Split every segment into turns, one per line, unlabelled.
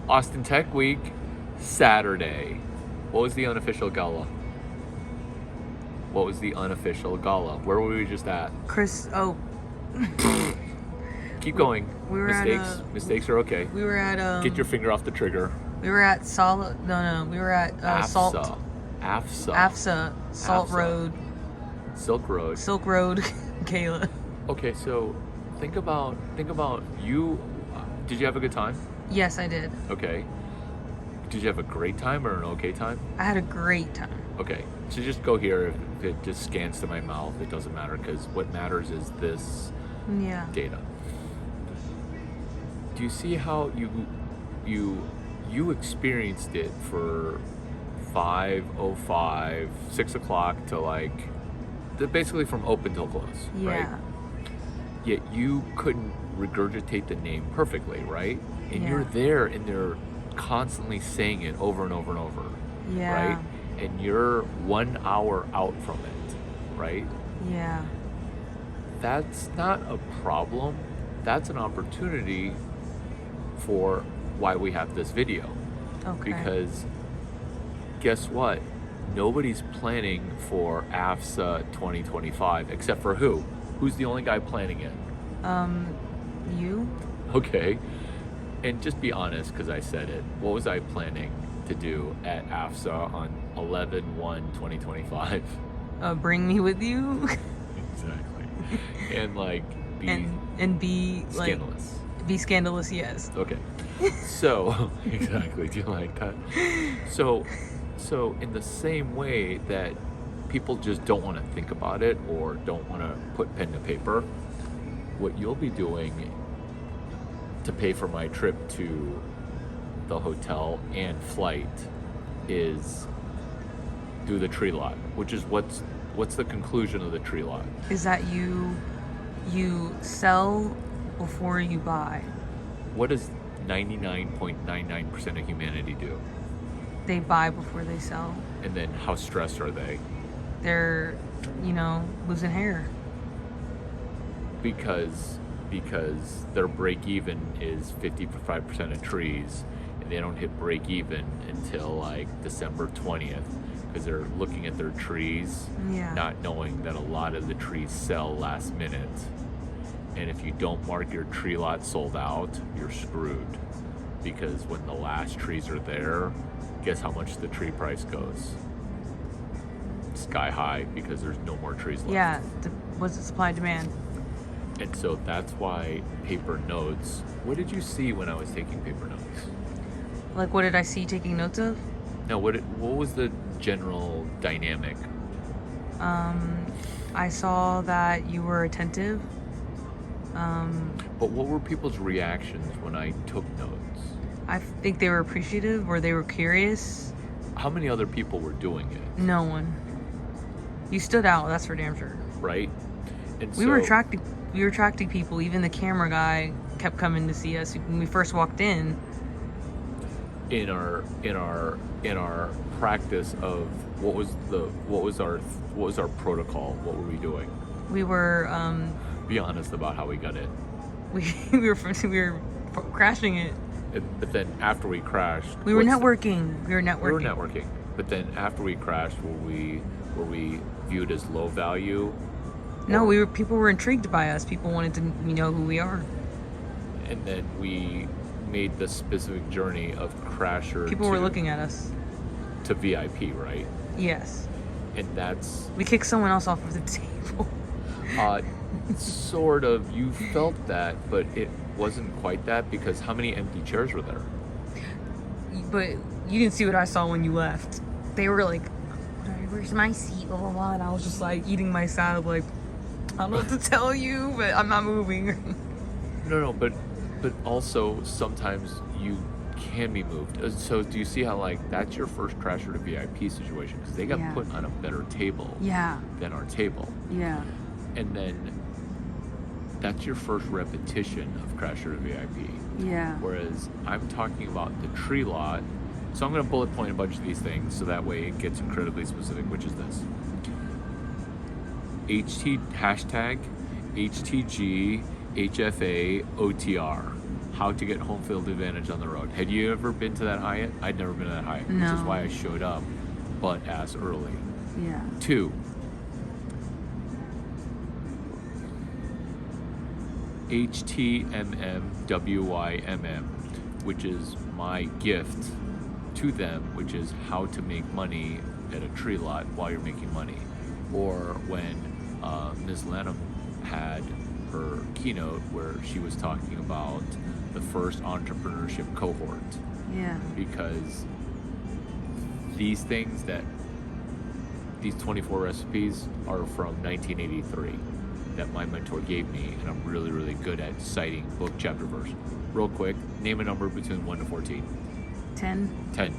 Austin Tech Week, Saturday. What was the unofficial gala? What was the unofficial gala? Where were we just at? Keep going.
We were
Mistakes. Mistakes are okay.
We were at
Get your finger off the trigger.
We were at we were at Salt.
AFSA.
Salt
AFSA.
Road.
Silk Road.
Silk Road, Kayla.
Okay, so think about you. Did you have a good time?
Yes, I did.
Okay. Did you have a great time or an okay time?
I had a great time.
Okay, so just go here. If it just scans to my mouth, it doesn't matter because what matters is this
Yeah.
data. Do you see how you experienced it for 5:05, 6 o'clock to basically from open till close, right?
Yeah.
Yet you couldn't regurgitate the name perfectly, right? And
Yeah.
you're there and they're constantly saying it over and over and over,
Yeah.
right? And you're 1 hour out from it, right?
Yeah.
That's not a problem. That's an opportunity for why we have this video.
Okay.
Because guess what? Nobody's planning for AFSA 2025 except for who? Who's the only guy planning it?
You?
Okay. And just be honest, because I said it. What was I planning to do at AFSA on 11/1/2025?
Bring me with you.
Exactly. And be
and be
scandalous.
Be scandalous, yes.
Okay. So exactly. Do you like that? So in the same way that people just don't want to think about it or don't want to put pen to paper, what you'll be doing to pay for my trip to the hotel and flight is do the tree lot, which is what's the conclusion of the tree lot?
Is that you sell before you buy.
What does 99.99% of humanity do?
They buy before they sell.
And then how stressed are they?
They're, losing hair.
Because their break even is 55% of trees, and they don't hit break even until December 20th because they're looking at their trees,
Yeah.
not knowing that a lot of the trees sell last minute. And if you don't mark your tree lot sold out, you're screwed. Because when the last trees are there, guess how much the tree price goes? Sky high because there's no more trees left.
Yeah. What's the supply and demand?
And so that's why paper notes. What did you see when I was taking paper notes?
What did I see taking notes of?
No, what was the general dynamic?
I saw that you were attentive.
But what were people's reactions when I took notes?
I think they were appreciative or they were curious.
How many other people were doing it?
No one. You stood out, that's for damn sure.
Right? And
We were attracting people. Even the camera guy kept coming to see us when we first walked in.
In our practice of what was our protocol? What were we doing?
We were
Be honest about how we got in.
we were crashing it.
But then after we crashed,
We were networking. We were networking.
But then after we crashed, were we viewed as low value?
No, people were intrigued by us. People wanted to know who we are.
And then we made the specific journey of crasher.
People were looking at us.
To VIP, right?
Yes.
And that's
We kicked someone else off of the table.
sort of. You felt that, but it wasn't quite that because how many empty chairs were there?
But you didn't see what I saw when you left. They were like, "Where's my seat?" Blah blah blah. And I was just eating my salad, I don't know what to tell you, but I'm not moving.
No, but also sometimes you can be moved. So do you see how that's your first crasher to VIP situation because they got
Yeah.
put on a better table
Yeah.
than our table,
Yeah.
and then that's your first repetition of crasher to VIP.
Yeah.
Whereas I'm talking about the tree lot. So I'm going to bullet point a bunch of these things so that way it gets incredibly specific, which is this. hashtag HTG HFA OTR. how to get home field advantage on the road. Had you ever been to that Hyatt? I'd never been to that Hyatt, which is
No.
why I showed up butt ass early.
Yeah.
2, HTMMWYMM, which is my gift to them, which is how to make money at a tree lot while you're making money. Or when Ms. Lanham had her keynote where she was talking about the first entrepreneurship cohort,
Yeah.
because these 24 recipes are from 1983 that my mentor gave me, and I'm really, really good at citing book, chapter, verse. Real quick, name a number between 1 to 14.
10.
10.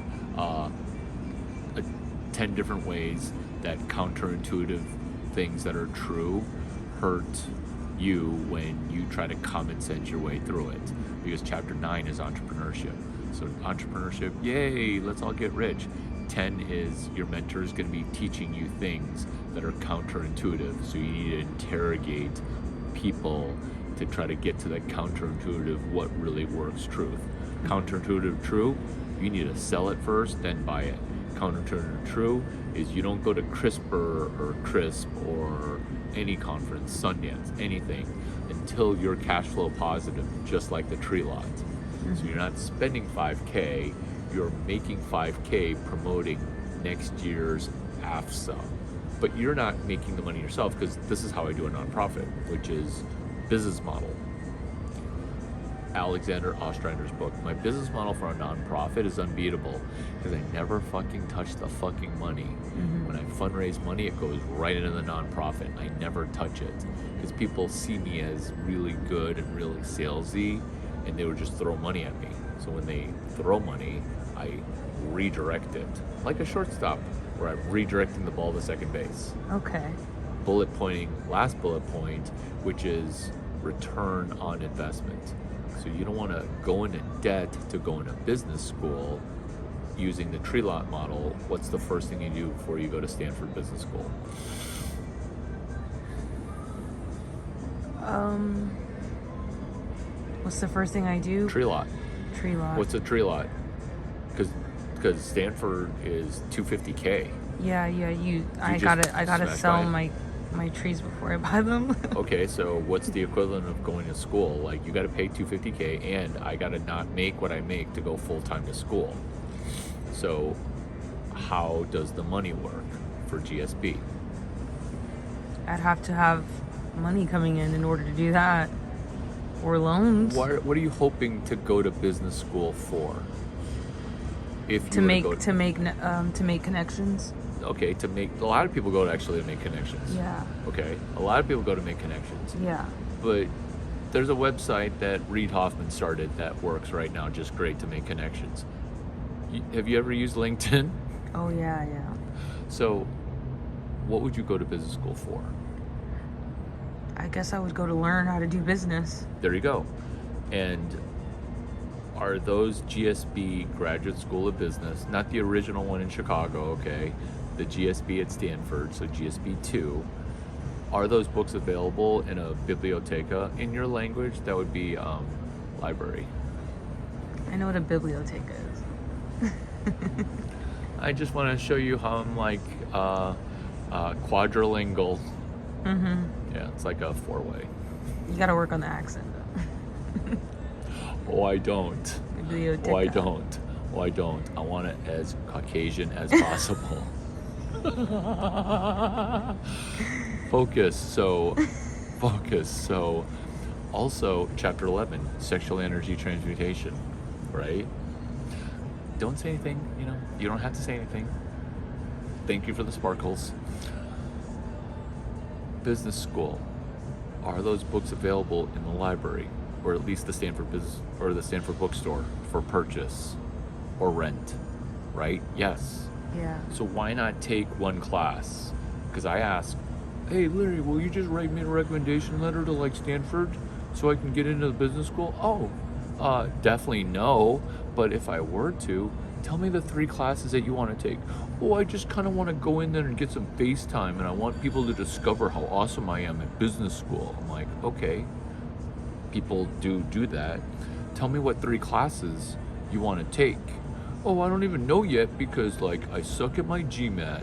10 different ways that counterintuitive things that are true hurt you when you try to common sense your way through it. Because chapter 9 is entrepreneurship. So entrepreneurship, yay, let's all get rich. 10 is your mentor is going to be teaching you things that are counterintuitive. So you need to interrogate people to try to get to that counterintuitive, what really works truth. Counterintuitive true, you need to sell it first, then buy it. Counterintuitive true is you don't go to CRISPR or CRISP or any conference, Sundance, anything, until you're cash flow positive, just like the tree lot. So you're not spending 5K, you're making 5K promoting next year's AFSA. But you're not making the money yourself, because this is how I do a nonprofit, which is business model. Alexander Ostrander's book. My business model for a nonprofit is unbeatable because I never fucking touch the fucking money. When I fundraise money, it goes right into the nonprofit. I never touch it because people see me as really good and really salesy, and they would just throw money at me. So when they throw money, I redirect it like a shortstop, where I'm redirecting the ball to second base.
Okay.
Bullet pointing, last bullet point, which is return on investment. So you don't want to go into debt to go into business school using the tree lot model. What's the first thing you do before you go to Stanford Business School?
What's the first thing I do?
Tree lot.
Tree lot.
What's a tree lot? Because Stanford is $250K.
Yeah. I
just
gotta
smash
sell
by
my trees before I buy them.
Okay, so what's the equivalent of going to school? Like, you got to pay $250K, and I got to not make what I make to go full time to school. So how does the money work for GSB?
I'd have to have money coming in order to do that, or loans.
What are you hoping to go to business school for? If you
to
were
make
go
to make connections.
Okay, to make, a lot of people go to actually make connections.
Yeah.
Okay, a lot of people go to make connections.
Yeah.
But there's a website that Reid Hoffman started that works right now just great to make connections. Have you ever used LinkedIn?
Oh yeah.
So what would you go to business school for?
I guess I would go to learn how to do business.
There you go. And are those GSB Graduate School of Business, not the original one in Chicago, okay, the GSB at Stanford, so GSB 2, are those books available in a biblioteca in your language? That would be library.
I know what a biblioteca is.
I just want to show you how I'm like quadrilingual. Yeah, it's like a 4-way.
You gotta work on the accent though.
Oh, I don't.
Biblioteca.
Oh, I don't. Oh, I don't. I want it as Caucasian as possible. Focus. So, also, chapter 11, sexual energy transmutation, right? Don't say anything, you don't have to say anything. Thank you for the sparkles. Business school. Are those books available in the library, or at least the Stanford Business or the Stanford bookstore for purchase or rent? Right? Yes.
Yeah.
So why not take one class? Because I asked, hey Larry, will you just write me a recommendation letter to like Stanford so I can get into the business school? Oh, definitely no. But if I were to, tell me the 3 classes that you want to take. Oh, I just kind of want to go in there and get some face time, and I want people to discover how awesome I am at business school. I'm like, okay, people do that. tell me what 3 classes you want to take. Oh, I don't even know yet because like I suck at my GMAT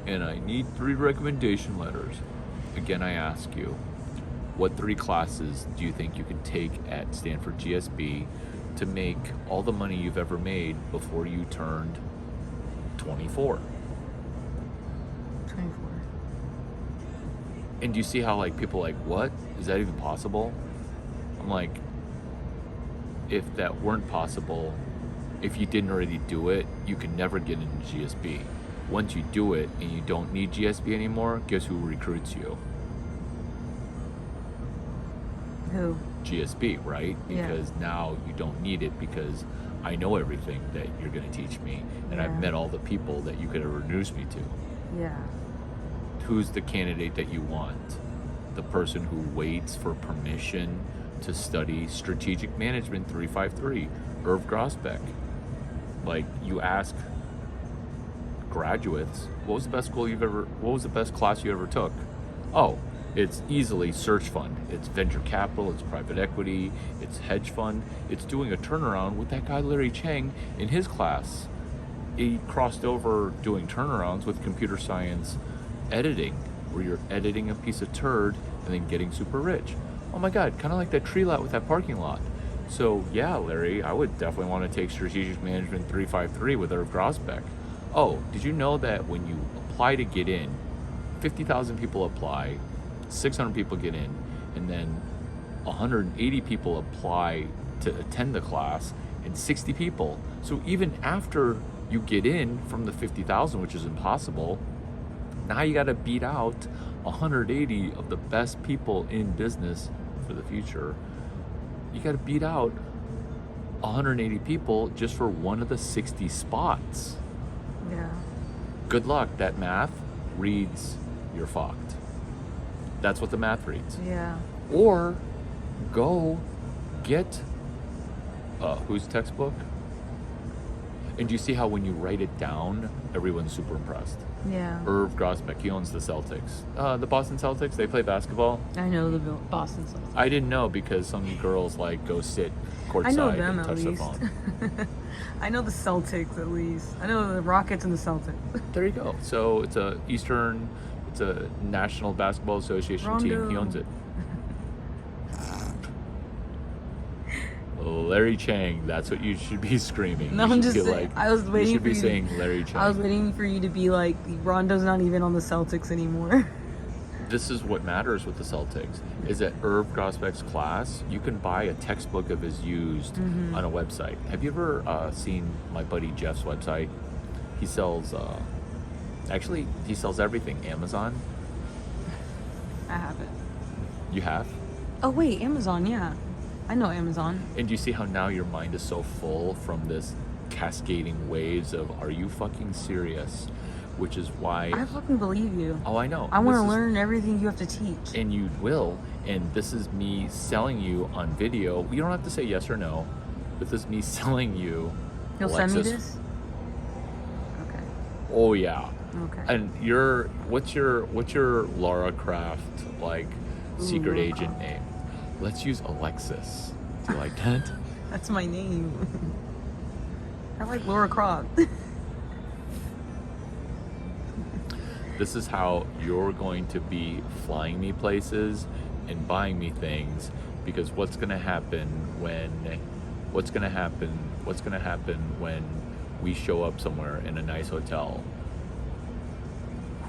and I need 3 recommendation letters. Again, I ask you, what 3 classes do you think you could take at Stanford GSB to make all the money you've ever made before you turned 24?
24.
And do you see how like people are like, what? Is that even possible? I'm like, if that weren't possible, if you didn't already do it, you could never get into GSB. Once you do it and you don't need GSB anymore, guess who recruits you?
Who?
GSB, right?
Yeah.
Because now you don't need it because I know everything that you're going to teach me, and I've
Yeah.
met all the people that you could have introduced me to.
Yeah.
Who's the candidate that you want? The person who waits for permission to study strategic management 353, Irv Grosbeck. Like, you ask graduates, what was the best class you ever took? Oh, it's easily search fund. It's venture capital, it's private equity, it's hedge fund. It's doing a turnaround with that guy Larry Chang in his class. He crossed over doing turnarounds with computer science editing, where you're editing a piece of turd and then getting super rich. Oh my God, kind of like that tree lot with that parking lot. So yeah, Larry, I would definitely want to take Strategic Management 353 with Irv Grosbeck. Oh, did you know that when you apply to get in, 50,000 people apply, 600 people get in, and then 180 people apply to attend the class, and 60 people. So even after you get in from the 50,000, which is impossible, now you got to beat out 180 of the best people in business for the future. You got to beat out 180 people just for one of the 60 spots.
Yeah.
Good luck. That math reads you're fucked. That's what the math reads.
Yeah.
Or go get whose textbook? And do you see how when you write it down, everyone's super impressed?
Yeah.
Irv Grosbeck, he owns the Celtics. The Boston Celtics, they play basketball.
I know the Boston Celtics.
I didn't know because some girls like go sit
I
courtside
know them
and
at
touch their
least.
phone.
I know the Celtics at least. I know the Rockets and the Celtics.
There you go. So it's a National Basketball Association team. He
Rondo.
owns it. Larry Chang, that's what you should be screaming.
No,
You
I'm
should
just
be
saying. I was
you
waiting
should
for
be
you.
saying Larry Chang.
I was waiting for you to be like, Rondo's not even on the Celtics anymore.
This is what matters with the Celtics, is that Irv Grosbeck's class, you can buy a textbook of his used on a website. Have you ever seen my buddy Jeff's website? He sells, he sells everything. Amazon.
I haven't.
You have?
Oh wait, Amazon. Yeah, I know Amazon.
And do you see how now your mind is so full from this cascading waves of, are you fucking serious? Which is why...
I fucking believe you.
Oh, I know.
I want to
This is-
learn everything you have to teach.
And you will. And this is me selling you on video. You don't have to say yes or no, but this is me selling you.
You'll send me this? Okay.
Oh yeah.
Okay.
And what's your Lara Croft like secret
Ooh.
agent name? Let's use Alexis. Do you like that?
That's my name. I like Laura Croft.
This is how you're going to be flying me places and buying me things, because what's going to happen when we show up somewhere in a nice hotel?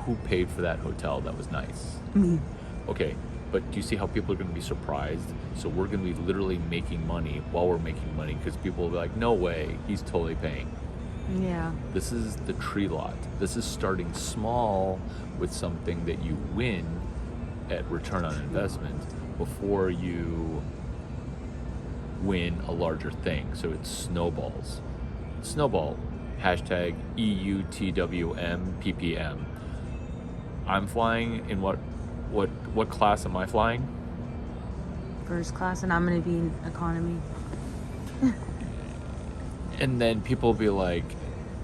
Who paid for that hotel that was nice?
Me.
Okay, but do you see how people are going to be surprised? So we're going to be literally making money while we're making money, because people will be like, no way, he's totally paying.
Yeah.
This is the tree lot. This is starting small with something that you win at return on investment before you win a larger thing. So it snowballs. Snowball. Hashtag EUTWMPPM. I'm flying in what class am I flying?
First class, and I'm gonna be in economy.
And then people will be like,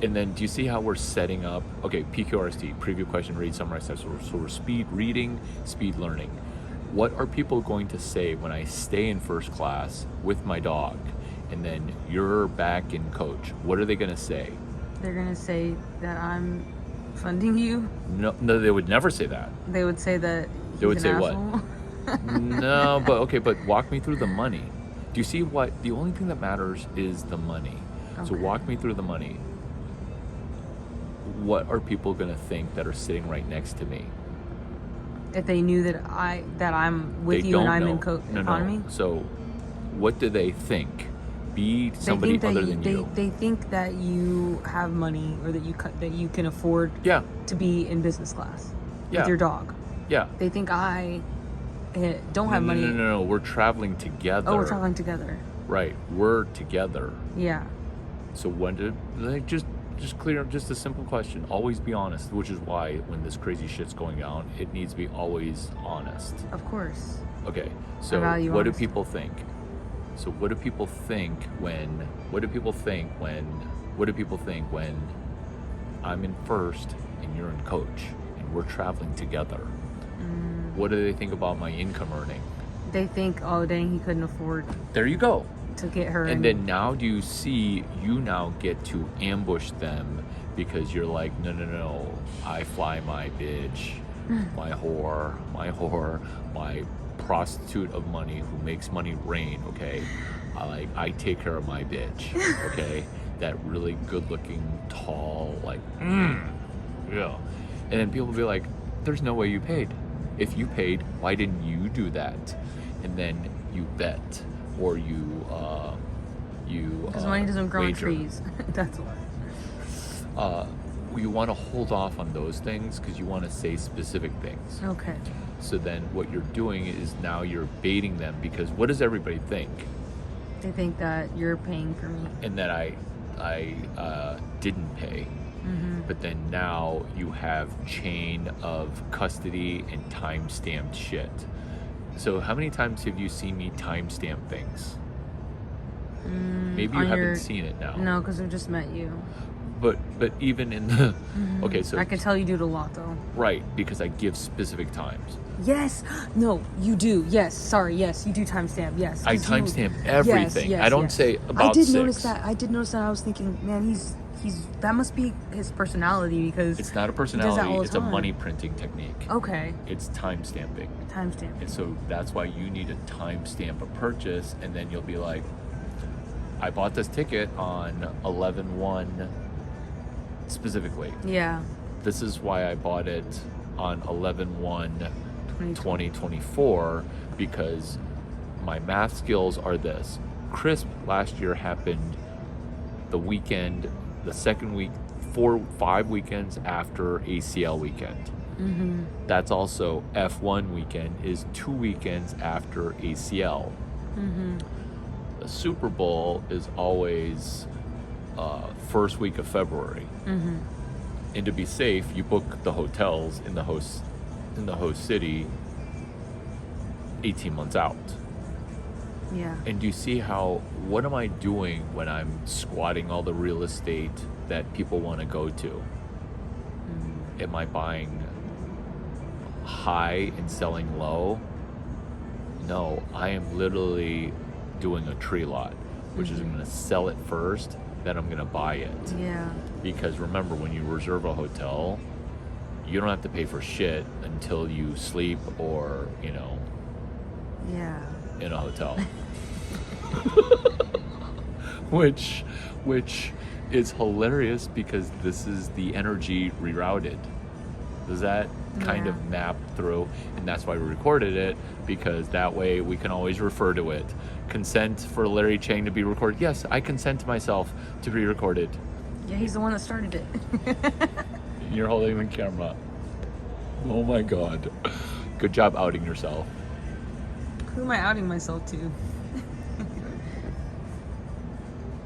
and then do you see how we're setting up? Okay, PQRST, preview, question, read, summarize, test. So we're speed reading, speed learning. What are people going to say when I stay in first class with my dog and then you're back in coach, what are they going to say?
They're gonna say that I'm funding you.
No, they would never say that.
They would say that
They would
he's
say
an
what?
asshole.
No, but okay, but walk me through the money. Do you see what the only thing that matters is the money? So
Okay.
walk me through the money. What are people gonna think that are sitting right next to me?
If they knew that I'm with
They
you and
don't
I'm
know.
in economy.
So, what do they think? Be somebody
they think
other
that
than you.
They think that you have money or that you can afford
Yeah,
to be in business class
Yeah.
with your dog.
yeah.
They think I don't have money.
No. We're traveling together.
Oh, we're traveling together.
Right. We're together.
Yeah.
So when did like just clear up just a simple question. Always be honest, which is why when this crazy shit's going down, it needs to be always honest.
Of course.
Okay. So
value
what do
honesty.
people think? So what do people think when I'm in first and you're in coach and we're traveling together? What do they think about my income earning?
They think, oh dang, he couldn't afford
There you go.
to get her.
And then now do you see you now get to ambush them because you're like, no, I fly my bitch, my whore, my prostitute of money who makes money rain, okay? I take care of my bitch, okay? That really good looking, tall, like, yeah. And then people will be like, there's no way you paid. If you paid, why didn't you do that? And then you bet, or you
because money doesn't grow on
wager.
trees. That's why.
You want to hold off on those things because you want to say specific things.
Okay.
So then what you're doing is now you're baiting them because what does everybody think?
They think that you're paying for me.
And that I didn't pay. But then now you have chain of custody and time-stamped shit. So how many times have you seen me timestamp things? Maybe you
on
haven't
your-
seen it now.
No, because I just met you.
But even in the okay, so
I can tell you do it a lot though.
right, because I give specific times.
Yes. No, you do. Yes. Sorry. Yes, you do timestamp. Yes.
I
'cause you-
timestamp everything.
Yes,
I don't
yes.
say about
I did
6.
notice that. I did notice that. I was thinking, man, he's that must be his personality because
It's not a
all
personality,
the
it's a
time.
money printing technique.
Okay.
It's time stamping.
Timestamp.
And so that's why you need to timestamp a purchase, and then you'll be like, I bought this ticket on 11/1 specifically.
Yeah.
This is why I bought it on 11/1
2020.
2024 because my math skills are this. Crisp last year happened the weekend, the second week, 5 weekends after ACL weekend. That's also F1 weekend is 2 weekends after ACL. The Super Bowl is always first week of February. And to be safe, you book the hotels in the host city 18 months out.
Yeah.
And do you see how, what am I doing when I'm squatting all the real estate that people want to go to? Am I buying high and selling low? No, I am literally doing a tree lot, which is I'm going to sell it first, then I'm going to buy it.
Yeah.
Because remember, when you reserve a hotel, you don't have to pay for shit until you sleep or,
Yeah.
in a hotel. which is hilarious because this is the energy rerouted. Does that kind
Yeah.
of map through? And that's why we recorded it, because that way we can always refer to it. Consent for Larry Chang to be recorded. Yes, I consent to myself to be recorded.
Yeah, he's the one that started it.
You're holding the camera. Oh my god. Good job outing yourself.
Who am I outing myself to?